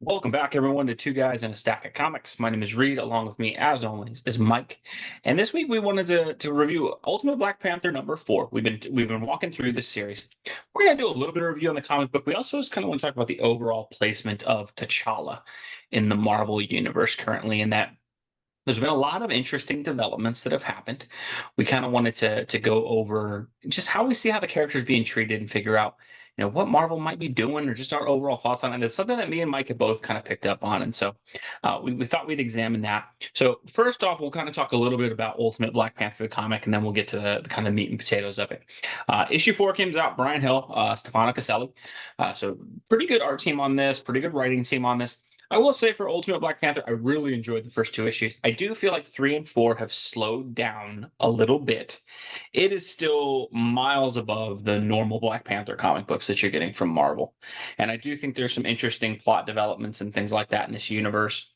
Welcome back, everyone, to Two Guys and a Stack of Comics. My name is Reed. Along with me, as always, is Mike. And this week we wanted to review Ultimate Black Panther #4. We've been walking through this series. We're gonna do a little bit of review on the comic book. We also just kind of want to talk about the overall placement of T'Challa in the Marvel universe currently, and that there's been a lot of interesting developments that have happened. We kind of wanted to go over just how we see how the characters being treated and figure out, what Marvel might be doing or just our overall thoughts on it. It's something that me and Mike have both kind of picked up on, and so we thought we'd examine that. So first off, we'll kind of talk a little bit about Ultimate Black Panther the comic, and then we'll get to the kind of meat and potatoes of it. Issue 4 comes out. Brian Hill, Stefano Caselli. So pretty good art team on this. Pretty good writing team on this. I will say for Ultimate Black Panther, I really enjoyed the first two issues. I do feel like 3 and 4 have slowed down a little bit. It is still miles above the normal Black Panther comic books that you're getting from Marvel. And I do think there's some interesting plot developments and things like that in this universe.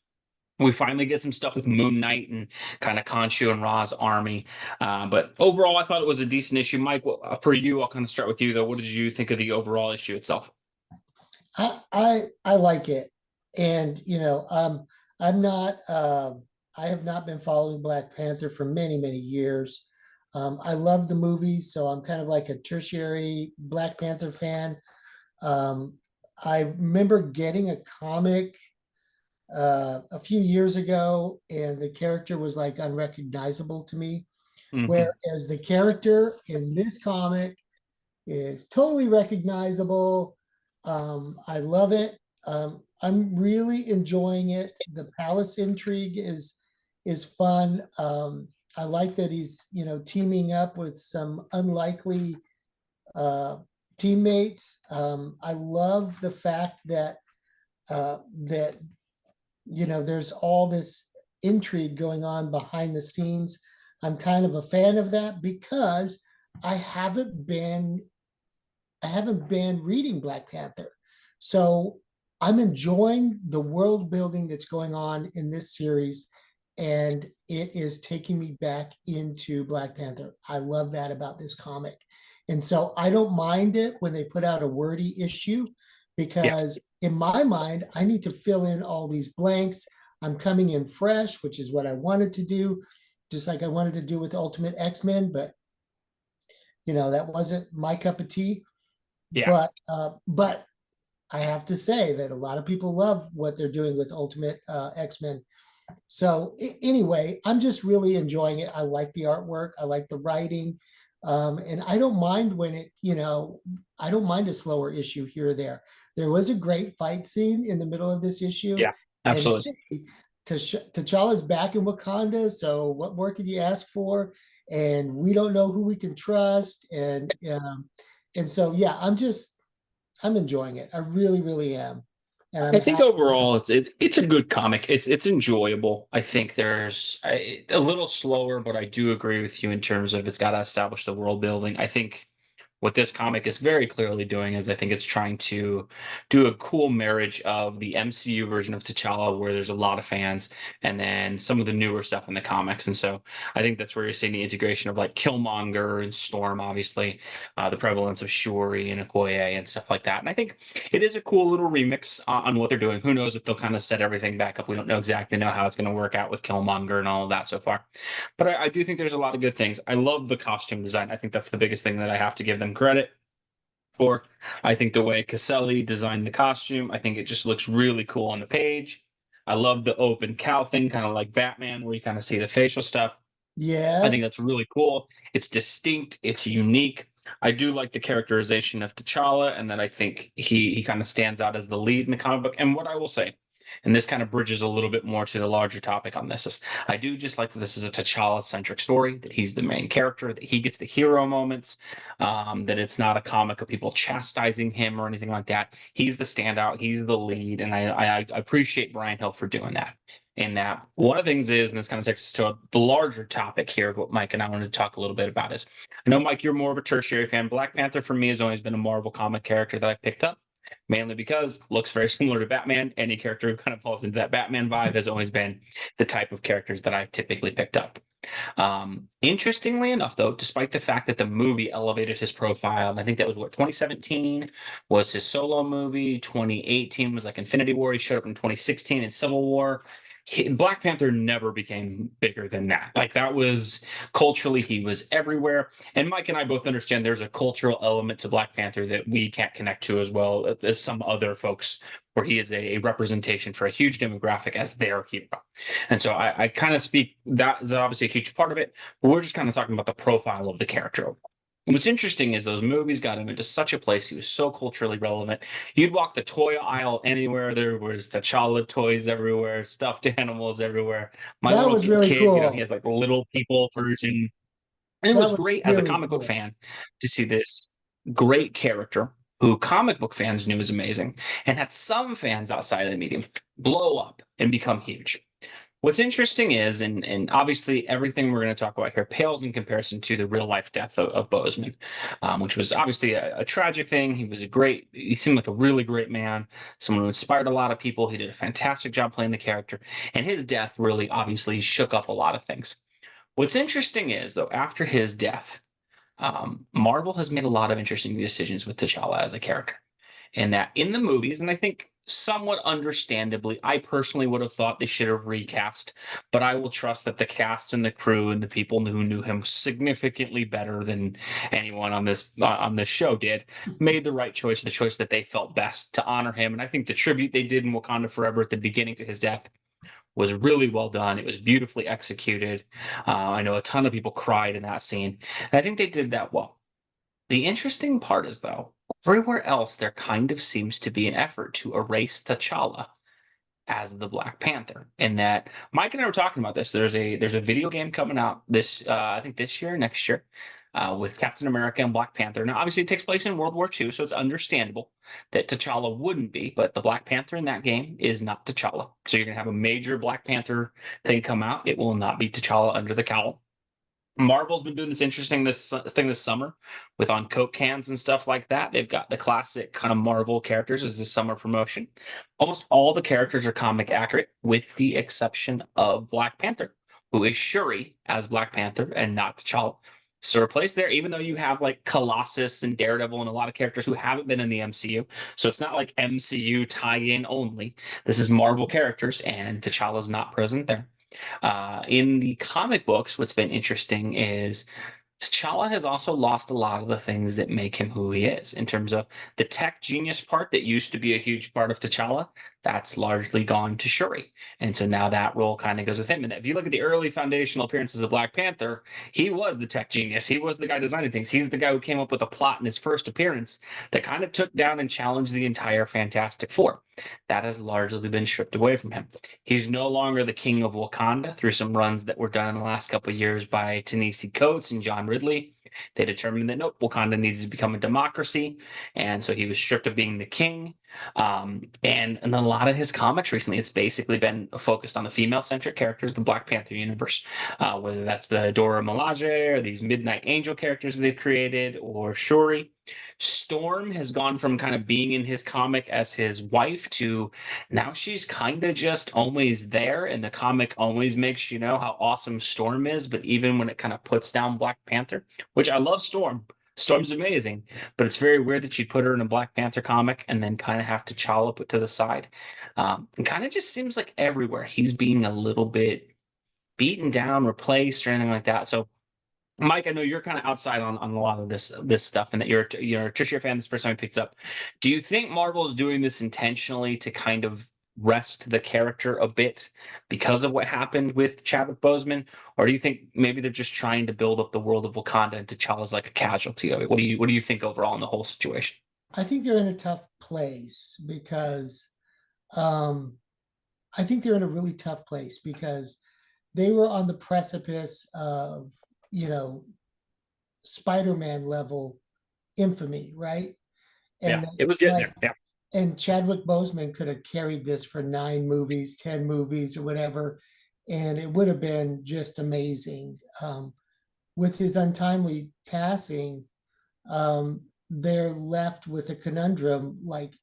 We finally get some stuff with Moon Knight and kind of Khonshu and Ra's army. But overall, I thought it was a decent issue. Mike, for you, I'll kind of start with you, though. What did you think of the overall issue itself? I like it, and I'm not. I have not been following Black Panther for many years. I love the movies, so I'm kind of like a tertiary Black Panther fan. Um, I remember getting a comic a few years ago, and the character was like unrecognizable to me, Mhm. whereas the character in this comic is totally recognizable. I love it. I'm really enjoying it. The palace intrigue is fun. I like that he's teaming up with some unlikely uh, teammates. I love the fact that there's all this intrigue going on behind the scenes. I'm kind of a fan of that because I haven't been I haven't been reading Black Panther. So I'm enjoying the world building that's going on in this series, and it is taking me back into Black Panther. I love that about this comic. And so I don't mind it when they put out a wordy issue Yeah. because in my mind, I need to fill in all these blanks. I'm coming in fresh, which is what I wanted to do, just like I wanted to do with Ultimate X-Men, but that wasn't my cup of tea. Yeah. But I have to say that a lot of people love what they're doing with Ultimate X-Men. So anyway, I'm just really enjoying it. I like the artwork. I like the writing. And I don't mind I don't mind a slower issue here or there. There was a great fight scene in the middle of this issue. Yeah. And Absolutely. hey, T'Challa's back in Wakanda. So what more could you ask for? And we don't know who we can trust. And so, yeah, I'm enjoying it. I really am. And I'm I think happy. overall it's a good comic. It's enjoyable. I think there's a little slower, but I do agree with you in terms of it's got to establish the world building. I think what this comic is very clearly doing is I think it's trying to do a cool marriage of the MCU version of T'Challa, where there's a lot of fans, and then some of the newer stuff in the comics. And so I think that's where you're seeing the integration of like Killmonger and Storm, obviously, the prevalence of Shuri and Okoye and stuff like that. And I think it is a cool little remix on what they're doing. Who knows if they'll kind of set everything back up? We don't know exactly know how it's going to work out with Killmonger and all of that so far. But I do think there's a lot of good things. I love the costume design. I think that's the biggest thing that I have to give them credit for. I think the way Caselli designed the costume, I think it just looks really cool on the page. I love the open cowl thing, kind of like Batman, where you kind of see the facial stuff. I think Yes. that's really cool. It's distinct. It's unique. I do like the characterization of T'Challa, and that I think he kind of stands out as the lead in the comic book. And what I will say, and this kind of bridges a little bit more to the larger topic on this, is I do just like that this is a T'Challa centric story. That he's the main character. That he gets the hero moments. That it's not a comic of people chastising him or anything like that. He's the standout. He's the lead, and I appreciate Brian Hill for doing that. In that, one of the things is, and this kind of takes us to the larger topic here of what Mike and I wanted to talk a little bit about is, I know, Mike, you're more of a tertiary fan. Black Panther for me has always been a Marvel comic character that I picked up, mainly because looks very similar to Batman. Any character who kind of falls into that Batman vibe has always been the type of characters that I've typically picked up. Interestingly enough, though, despite the fact that the movie elevated his profile, and I think that was what 2017 was his solo movie, 2018 was like Infinity War. He showed up in 2016 in Civil War. Black Panther never became bigger than that. Like that was culturally, he was everywhere. And Mike and I both understand there's a cultural element to Black Panther that we can't connect to as well as some other folks, where he is a representation for a huge demographic as their hero. And so I kind of speak that is obviously a huge part of it, but we're just kind of talking about the profile of the character. And what's interesting is those movies got him into such a place. He was so culturally relevant. You'd walk the toy aisle anywhere, there was T'Challa toys everywhere, stuffed animals everywhere. My That little was really kid, he cool. has like little people version. And it That was was great as a really comic book cool. fan to see this great character who comic book fans knew was amazing and had some fans outside of the medium blow up and become huge. What's interesting is, and obviously everything we're going to talk about here pales in comparison to the real life death of Bozeman, which was obviously a tragic thing. He seemed like a really great man, someone who inspired a lot of people. He did a fantastic job playing the character, and his death really obviously shook up a lot of things. What's interesting is, though, after his death, Marvel has made a lot of interesting decisions with T'Challa as a character. And that in the movies, and I think somewhat understandably, I personally would have thought they should have recast, but I will trust that the cast and the crew and the people who knew him significantly better than anyone on this show did made the right choice, the choice that they felt best to honor him. And I think the tribute they did in Wakanda Forever at the beginning to his death was really well done. It was beautifully executed. I know a ton of people cried in that scene. And I think they did that well. The interesting part is, though, everywhere else there kind of seems to be an effort to erase T'Challa as the Black Panther. And that Mike and I were talking about this. There's a video game coming out this I think this year, next year, with Captain America and Black Panther. Now, obviously, it takes place in World War II, so it's understandable that T'Challa wouldn't be, but the Black Panther in that game is not T'Challa. So you're gonna have a major Black Panther thing come out. It will not be T'Challa under the cowl. Marvel's been doing this interesting this thing this summer with on Coke cans and stuff like that. They've got the classic kind of Marvel characters as this summer promotion. Almost all the characters are comic accurate, with the exception of Black Panther, who is Shuri as Black Panther and not T'Challa. So replace there, even though you have like Colossus and Daredevil and a lot of characters who haven't been in the MCU. So it's not like MCU tie-in only. This is Marvel characters, and T'Challa's not present there. In the comic books, what's been interesting is T'Challa has also lost a lot of the things that make him who he is in terms of the tech genius part that used to be a huge part of T'Challa. That's largely gone to Shuri. And so now that role kind of goes with him. And if you look at the early foundational appearances of Black Panther, he was the tech genius. He was the guy designing things. He's the guy who came up with a plot in his first appearance that kind of took down and challenged the entire Fantastic Four. That has largely been stripped away from him. He's no longer the king of Wakanda through some runs that were done in the last couple of years by Ta-Nehisi Coates and John Ridley. They determined that nope, Wakanda needs to become a democracy, and so he was stripped of being the king. And in a lot of his comics recently, it's basically been focused on the female-centric characters, the Black Panther universe, whether that's the Dora Milaje or these Midnight Angel characters they've created, or Shuri. Storm has gone from kind of being in his comic as his wife to now she's kind of just always there, and the comic always makes you know how awesome Storm is. But even when it kind of puts down Black Panther, which I love Storm, Storm's amazing, but it's very weird that you put her in a Black Panther comic and then kind of have T'Challa put to the side. And kind of just seems like everywhere he's being a little bit beaten down, replaced, or anything like that. So Mike, I know you're kind of outside on a lot of this stuff, and that you're a Tricia fan. This first time you picked up. Do you think Marvel is doing this intentionally to kind of rest the character a bit because of what happened with Chadwick Boseman, or do you think maybe they're just trying to build up the world of Wakanda and T'Challa's like a casualty of it? What do you think overall in the whole situation? I think they're in a tough place because um, I think they're in a really tough place because they were on the precipice of, you know, Spider-Man level infamy, right? Yeah, And it was getting like, there. Yeah, and Chadwick Boseman could have carried this for 9 movies, 10 movies, or whatever, and it would have been just amazing. With his untimely passing, they're left with a conundrum. Like,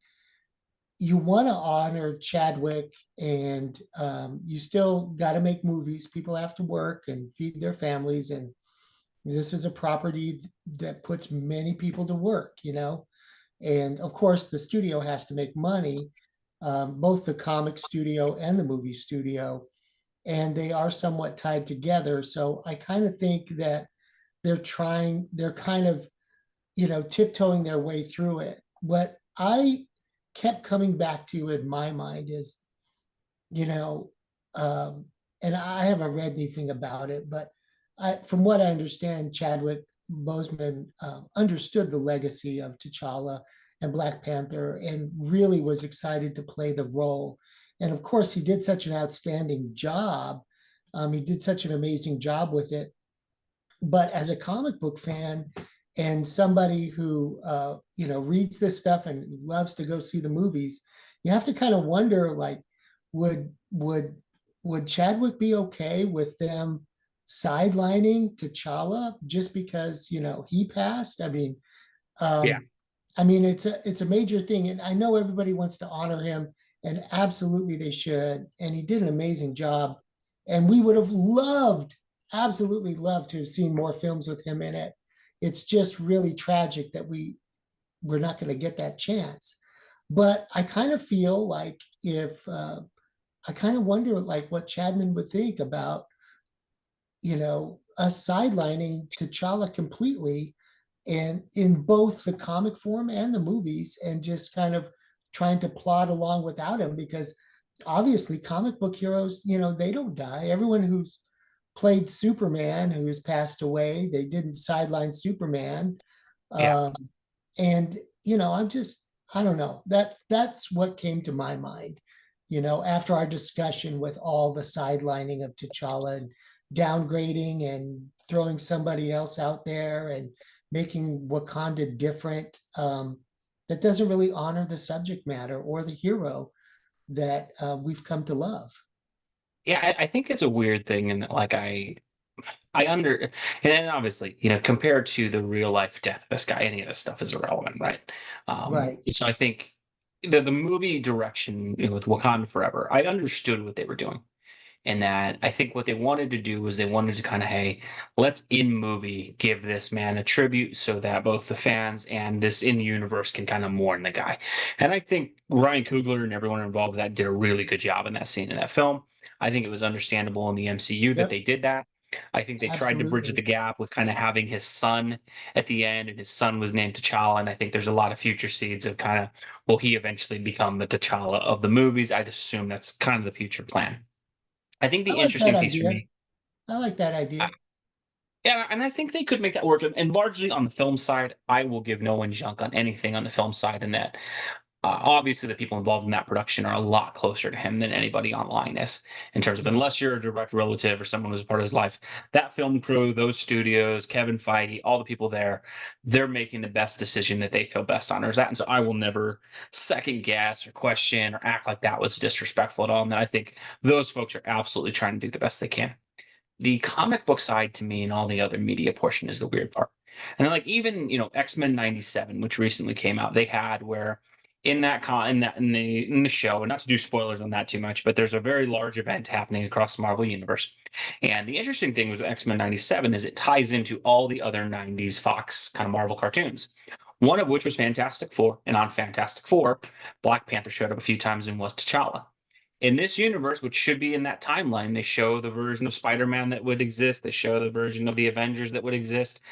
you want to honor Chadwick, and you still got to make movies. People have to work and feed their families, and this is a property that puts many people to work, you know. And of course, the studio has to make money, both the comic studio and the movie studio, and they are somewhat tied together. So I kind of think that they're kind of, tiptoeing their way through it. What I kept coming back to in my mind is, you know, um, and I haven't read anything about it, but from what I understand, Chadwick Boseman understood the legacy of T'Challa and Black Panther and really was excited to play the role. And of course, he did such an outstanding job. He did such an amazing job with it. But as a comic book fan and somebody who reads this stuff and loves to go see the movies, you have to kind of wonder, like, would would would Chadwick be okay with them sidelining T'Challa just because he passed? Yeah. Um, it's a major thing, and I know everybody wants to honor him, and absolutely they should. And he did an amazing job, and we would have loved, absolutely loved to have seen more films with him in it. It's just really tragic that we're not going to get that chance. But I kind of feel like if I kind of wonder like what Chadman would think about us sidelining T'Challa completely, and in both the comic form and the movies, and just kind of trying to plod along without him, because obviously comic book heroes, they don't die. Everyone who's played Superman who has passed away, they didn't sideline Superman. Yeah. um, and I don't know, that's what came to my mind, after our discussion with all the sidelining of T'Challa and downgrading and throwing somebody else out there and making Wakanda different, that doesn't really honor the subject matter or the hero that we've come to love. Yeah, I think it's a weird thing, and like I under, and then obviously, compared to the real life death of this guy, any of this stuff is irrelevant, right? Right. So I think the movie direction, with Wakanda Forever, I understood what they were doing. And that I think what they wanted to do was they wanted to kind of, hey, let's in movie give this man a tribute so that both the fans and this in universe can kind of mourn the guy. And I think Ryan Coogler and everyone involved with that did a really good job in that scene in that film. I think it was understandable in the MCU that they Yep. did that. I think they tried to bridge the Absolutely. gap with kind of having his son at the end, and his son was named T'Challa. And I think there's a lot of future seeds of kind of, will he eventually become the T'Challa of the movies? I'd assume that's kind of the future plan. I think I the like that interesting piece for idea. me, I like that uh, idea. yeah, and I think they could make that work. And largely on the film side, I will give no one junk on anything on the film side. And that obviously the people involved in that production are a lot closer to him than anybody online is, in terms of, Yeah. unless you're a direct relative or someone who's a part of his life. That film crew, those studios, Kevin Feige, all the people there, they're making the best decision that they feel best honors that. And so I will never second guess or question or act like that was disrespectful at all. And that I think those folks are absolutely trying to do the best they can. The comic book side to me and all the other media portion is the weird part. And then like even, X-Men 97, which recently came out, they had where in that in the show, and not to do spoilers on that too much, but there's a very large event happening across the Marvel universe. And the interesting thing with X-Men 97 is it ties into all the other 90s Fox kind of Marvel cartoons. One of which was Fantastic Four, and on Fantastic Four, Black Panther showed up a few times and was T'Challa. In this universe, which should be in that timeline, they show the version of Spider-Man that would exist. They show the version of the Avengers that would exist,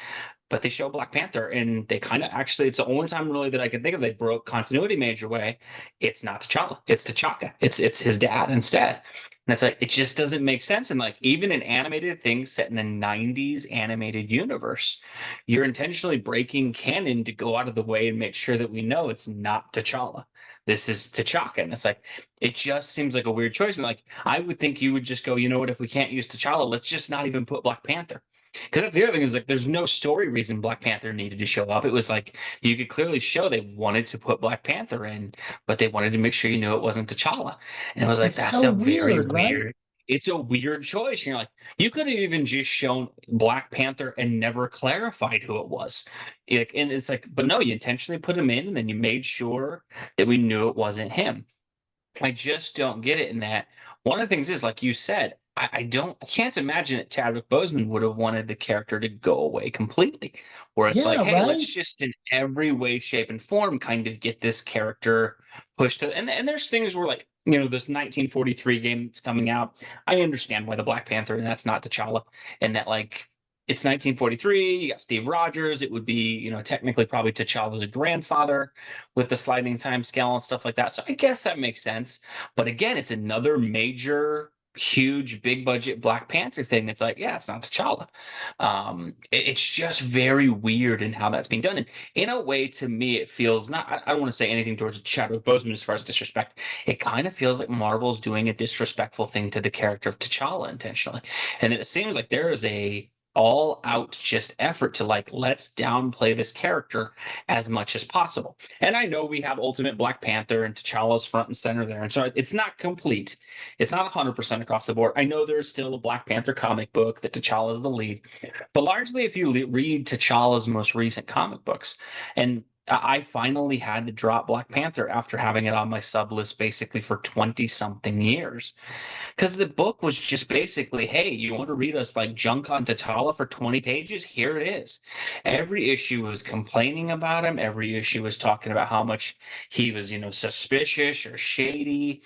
but they show Black Panther, and they kind of actually, it's the only time really that I can think of they broke continuity major way. It's not T'Challa, it's T'Chaka. It's his dad instead. And it's like it just doesn't make sense. And like even an animated thing set in a 90s animated universe, you're intentionally breaking canon to go out of the way and make sure that we know it's not T'Challa. This is T'Chaka. And it's like it just seems like a weird choice. And like I would think you would just go, you know what, if we can't use T'Challa, let's just not even put Black Panther. Because that's the other thing is like there's no story reason Black Panther needed to show up. It was like you could clearly show they wanted to put Black Panther in, but they wanted to make sure you knew it wasn't T'Challa. And it was like It's that's so a very weird, right? weird. it's a weird choice. You're like, you could have even just shown Black Panther and never clarified who it was. And it's like, but no, you intentionally put him in, and then you made sure that we knew it wasn't him. I just don't get it in that. One of the things is, like you said, I can't imagine that Chadwick Boseman would have wanted the character to go away completely. Where it's like, Yeah, hey, let's right? just in every way, shape, and form kind of get this character pushed to, and there's things where, like, this 1943 game that's coming out. I understand why the Black Panther, and that's not T'Challa, and that, like, it's 1943, you got Steve Rogers, it would be, technically probably T'Challa's grandfather with the sliding time scale and stuff like that. So I guess that makes sense. But again, it's another major, huge, big budget Black Panther thing that's like, yeah, it's not T'Challa. It's just very weird in how that's being done. And in a way, to me, it feels not, I don't want to say anything towards Chadwick Boseman as far as disrespect. It kind of feels like Marvel's doing a disrespectful thing to the character of T'Challa intentionally. And it seems like there is a all out just effort to, like, let's downplay this character as much as possible. And I know we have Ultimate Black Panther and T'Challa's front and center there. And so it's not complete. It's not 100% across the board. I know there's still a Black Panther comic book that T'Challa is the lead. But largely, if you read T'Challa's most recent comic books, and I finally had to drop Black Panther after having it on my sub list basically for 20 something years. Because the book was just basically, hey, you want to read us like junk on T'Challa for 20 pages? Here it is. Every issue was complaining about him. Every issue was talking about how much he was, suspicious or shady.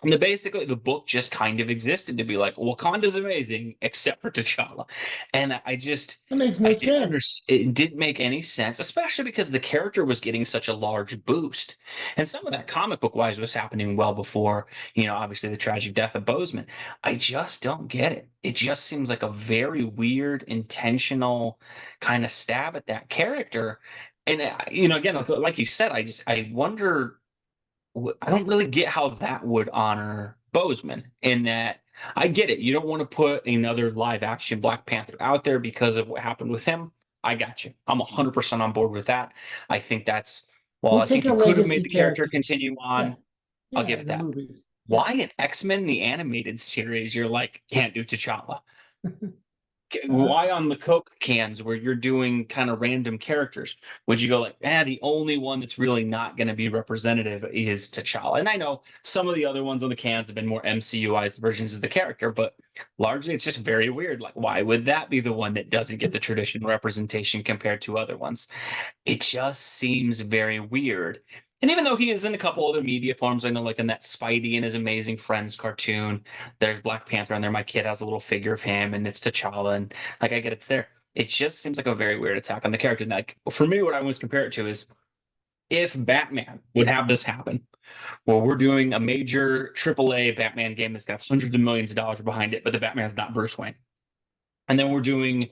And basically, the book just kind of existed to be like, Wakanda's amazing, except for T'Challa. And That makes I no didn't sense. understand. It didn't make any sense, especially because the character was getting such a large boost. And some of that comic book wise was happening well before, obviously the tragic death of Bozeman. I just don't get it. It just seems like a very weird, intentional kind of stab at that character. And, again, like you said, I wonder, I don't really get how that would honor Bozeman in that. I get it. You don't want to put another live action Black Panther out there because of what happened with him. I got you. I'm 100% on board with that. I think well, We'll I take think a you could have made legacy the character character. continue Yeah. on. I'll Yeah, give in it the that. movies. Yeah. Why in X-Men, the animated series, you're like, can't do T'Challa? Uh, Why on the Coke cans where you're doing kind of random characters would you go like, the only one that's really not going to be representative is T'Challa? And I know some of the other ones on the cans have been more MCUized versions of the character, but largely it's just very weird. Like, why would that be the one that doesn't get the traditional representation compared to other ones? It just seems very weird. And even though he is in a couple other media forms, I know, like in that Spidey and His Amazing Friends cartoon, there's Black Panther on there. My kid has a little figure of him, and it's T'Challa, and like I get it's there. It just seems like a very weird attack on the character. And like for me, what I always compare it to is if Batman would have this happen, where we're doing a major AAA Batman game that's got hundreds of millions of dollars behind it, but the Batman's not Bruce Wayne. And then we're doing,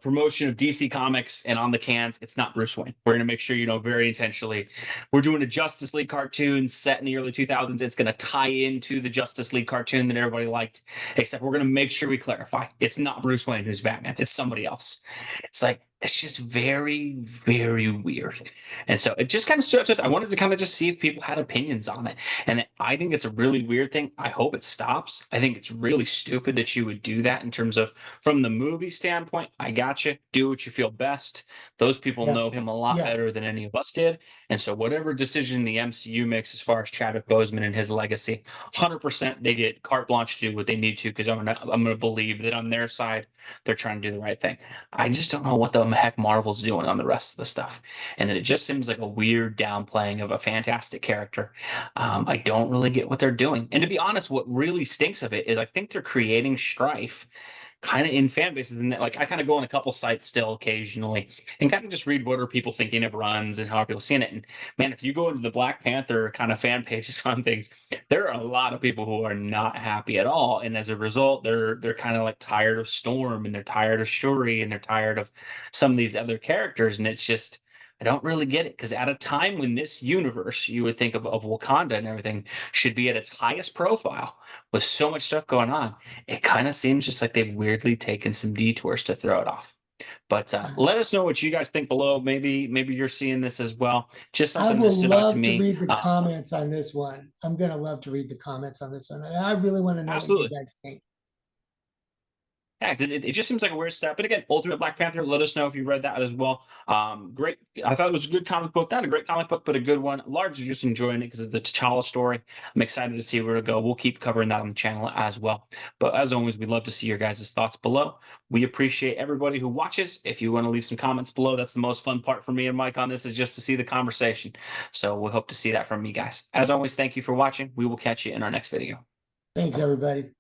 promotion of DC Comics, and on the cans, it's not Bruce Wayne. We're going to make sure, very intentionally, we're doing a Justice League cartoon set in the early 2000s. It's going to tie into the Justice League cartoon that everybody liked, except we're going to make sure we clarify it's not Bruce Wayne who's Batman. It's somebody else. It's like, it's just very, very weird. And so it just kind of starts. I wanted to kind of just see if people had opinions on it. And I think it's a really weird thing. I hope it stops. I think it's really stupid that you would do that in terms of, from the movie standpoint. I got you. Do what you feel best. Those people yeah. know him a lot Yeah. better than any of us did. And so whatever decision the MCU makes as far as Chadwick Boseman and his legacy, 100% they get carte blanche to do what they need to, because I'm gonna believe that on their side they're trying to do the right thing. I just don't know what the heck Marvel's doing on the rest of the stuff, and that it just seems like a weird downplaying of a fantastic character. I don't really get what they're doing, and to be honest, what really stinks of it is I think they're creating strife kind of in fan bases. And like I kind of go on a couple sites still occasionally and kind of just read what are people thinking of runs and how are people seeing it. And man, if you go into the Black Panther kind of fan pages on things, there are a lot of people who are not happy at all. And as a result, they're kind of like tired of Storm, and they're tired of Shuri, and they're tired of some of these other characters. And it's just, I don't really get it, because at a time when this universe, you would think of Wakanda and everything, should be at its highest profile with so much stuff going on, it kind of seems just like they've weirdly taken some detours to throw it off. But let us know what you guys think below. Maybe you're seeing this as well. Just I something that will stood out to love to me. read the comments on this one. I'm gonna love to read the comments on this one. I really want to know what you Absolutely. guys think. Yeah, 'cause it just seems like a weird step. But again, Ultimate Black Panther, let us know if you read that as well. Great. I thought it was a good comic book. Not a great comic book, but a good one. Largely just enjoying it because it's the T'Challa story. I'm excited to see where to go. We'll keep covering that on the channel as well. But as always, we'd love to see your guys' thoughts below. We appreciate everybody who watches. If you want to leave some comments below, that's the most fun part for me and Mike on this, is just to see the conversation. So we hope to see that from you guys. As always, thank you for watching. We will catch you in our next video. Thanks, everybody.